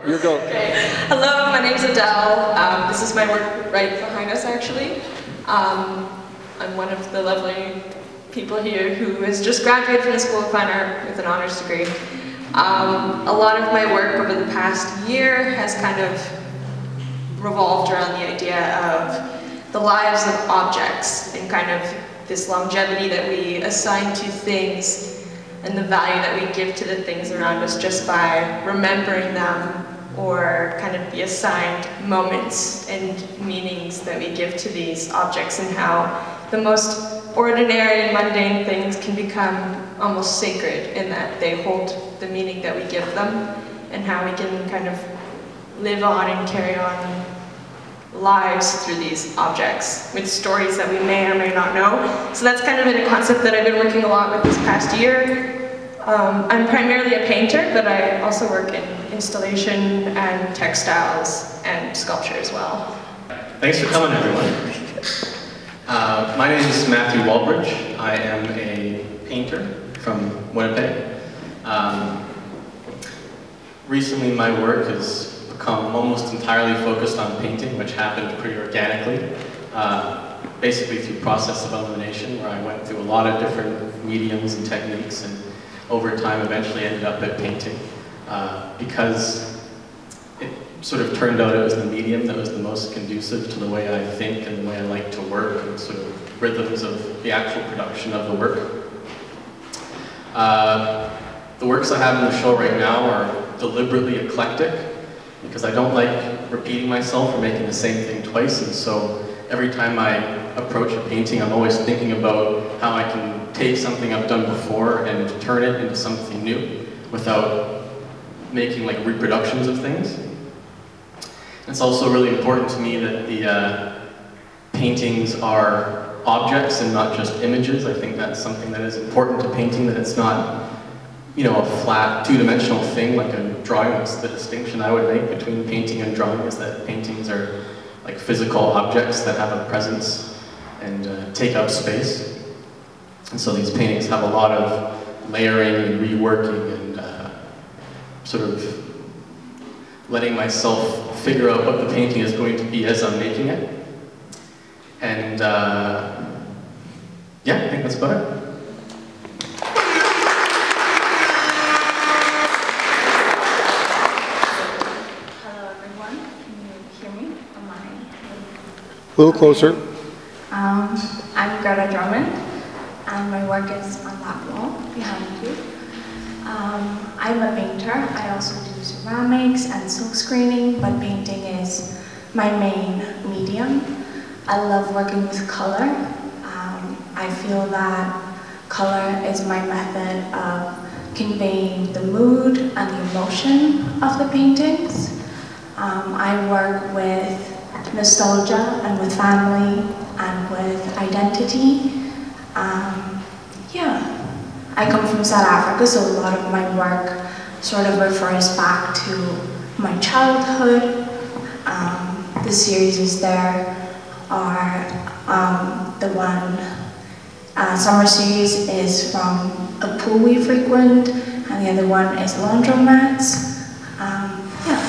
You go. Okay. Hello, my name's Adele. This is my work right behind us, actually. I'm one of the lovely people here who has just graduated from the School of Fine Art with an honors degree. A lot of my work over the past year has kind of revolved around the idea of the lives of objects and kind of this longevity that we assign to things and the value that we give to the things around us just by remembering them, or kind of the assigned moments and meanings that we give to these objects, and how the most ordinary and mundane things can become almost sacred in that they hold the meaning that we give them, and how we can kind of live on and carry on lives through these objects with stories that we may or may not know. So that's kind of been a concept that I've been working a lot with this past year. I'm primarily a painter, but I also work in installation and textiles and sculpture as well. Thanks for coming, everyone. My name is Matthew Walbridge. I am a painter from Winnipeg. Recently my work has become almost entirely focused on painting, which happened pretty organically, basically through process of elimination, where I went through a lot of different mediums and techniques, and over time eventually ended up at painting, because it sort of turned out it was the medium that was the most conducive to the way I think and the way I like to work, and sort of rhythms of the actual production of the work. The works I have in the show right now are deliberately eclectic, because I don't like repeating myself or making the same thing twice, and so every time I approach a painting, I'm always thinking about how I can take something I've done before and turn it into something new without making like reproductions of things. It's also really important to me that the paintings are objects and not just images. I think that's something that is important to painting, that it's not, you know, a flat two-dimensional thing like a drawing. That's the distinction I would make between painting and drawing, is that paintings are like physical objects that have a presence and take up space. And so these paintings have a lot of layering and reworking and sort of letting myself figure out what the painting is going to be as I'm making it. And yeah, I think that's about it. Hello everyone, can you hear me? Am I? A little closer. I'm Greta Drummond, and my work is on that wall behind you. I'm a painter. I also do ceramics and silk screening, but painting is my main medium. I love working with color. I feel that color is my method of conveying the mood and the emotion of the paintings. I work with nostalgia and with family and with identity. Yeah. I come from South Africa, so a lot of my work sort of refers back to my childhood. The series there are the one summer series is from a pool we frequent, and the other one is laundromats. Yeah.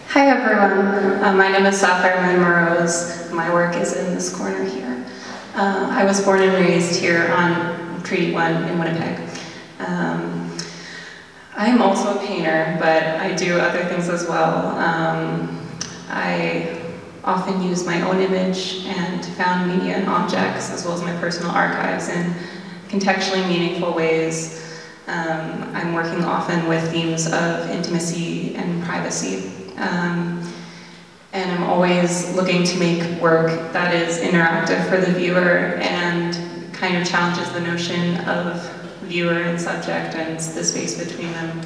Hi everyone, my name is Sapphire Moon Morose. My work is in this corner here. I was born and raised here on Treaty 1 in Winnipeg. I'm also a painter, but I do other things as well. I often use my own image and found media and objects, as well as my personal archives, in contextually meaningful ways. I'm working often with themes of intimacy and privacy. And I'm always looking to make work that is interactive for the viewer and kind of challenges the notion of viewer and subject and the space between them.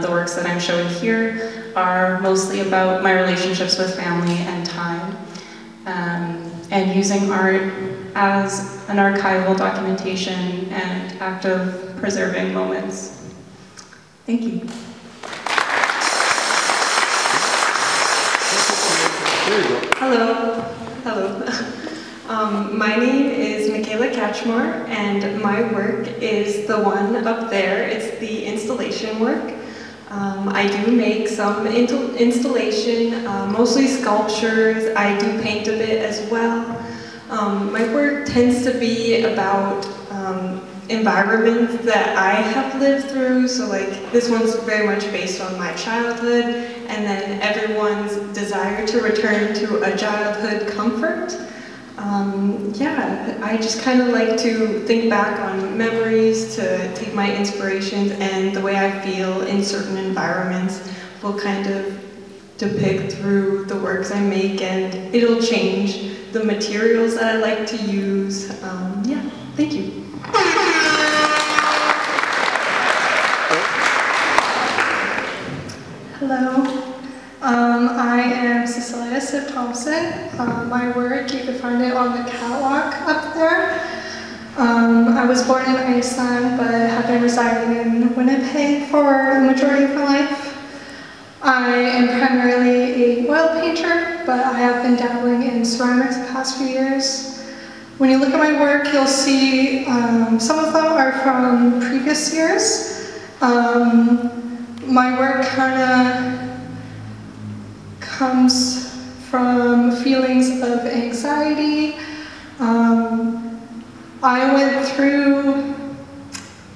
The works that I'm showing here are mostly about my relationships with family and time, and using art as an archival documentation and act of preserving moments. Thank you. Hello. My name is Michaela Catchmore, and my work is the one up there. It's the installation work. I do make some installation, mostly sculptures. I do paint a bit as well. My work tends to be about environments that I have lived through. So like this one's very much based on my childhood, and then everyone's desire to return to a childhood comfort. Yeah, I just kind of like to think back on memories, to take my inspirations, and the way I feel in certain environments will kind of depict through the works I make, and it'll change the materials that I like to use. Yeah, thank you. Hello. I am Cecilia Siv Thompson. My work, you can find it on the catwalk up there. I was born in Iceland, but have been residing in Winnipeg for the majority of my life. I am primarily a oil painter, but I have been dabbling in ceramics the past few years. When you look at my work, you'll see some of them are from previous years. My work kind of comes from feelings of anxiety. I went through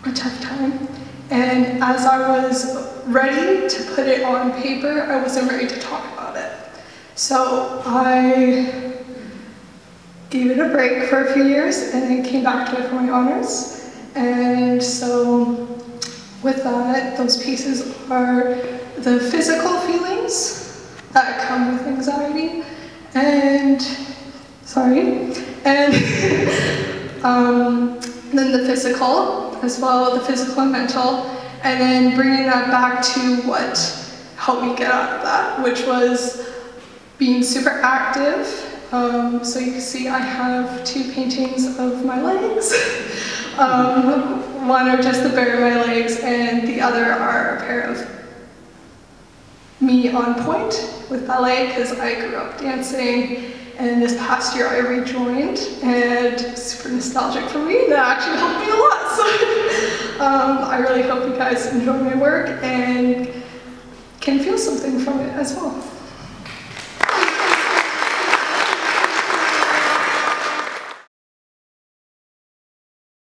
a tough time, and as I was ready to put it on paper, I wasn't ready to talk about it. So I gave it a break for a few years and then came back to it for my honors. And so with that, those pieces are the physical feelings that come with anxiety, and then the physical as well, the physical and mental, and then bringing that back to what helped me get out of that, which was being super active. So you can see I have two paintings of my legs. One are just the bare of my legs, and the other are a pair of me on point with ballet, because I grew up dancing, and this past year I rejoined, and it's super nostalgic for me. That actually helped me a lot. So I really hope you guys enjoy my work and can feel something from it as well.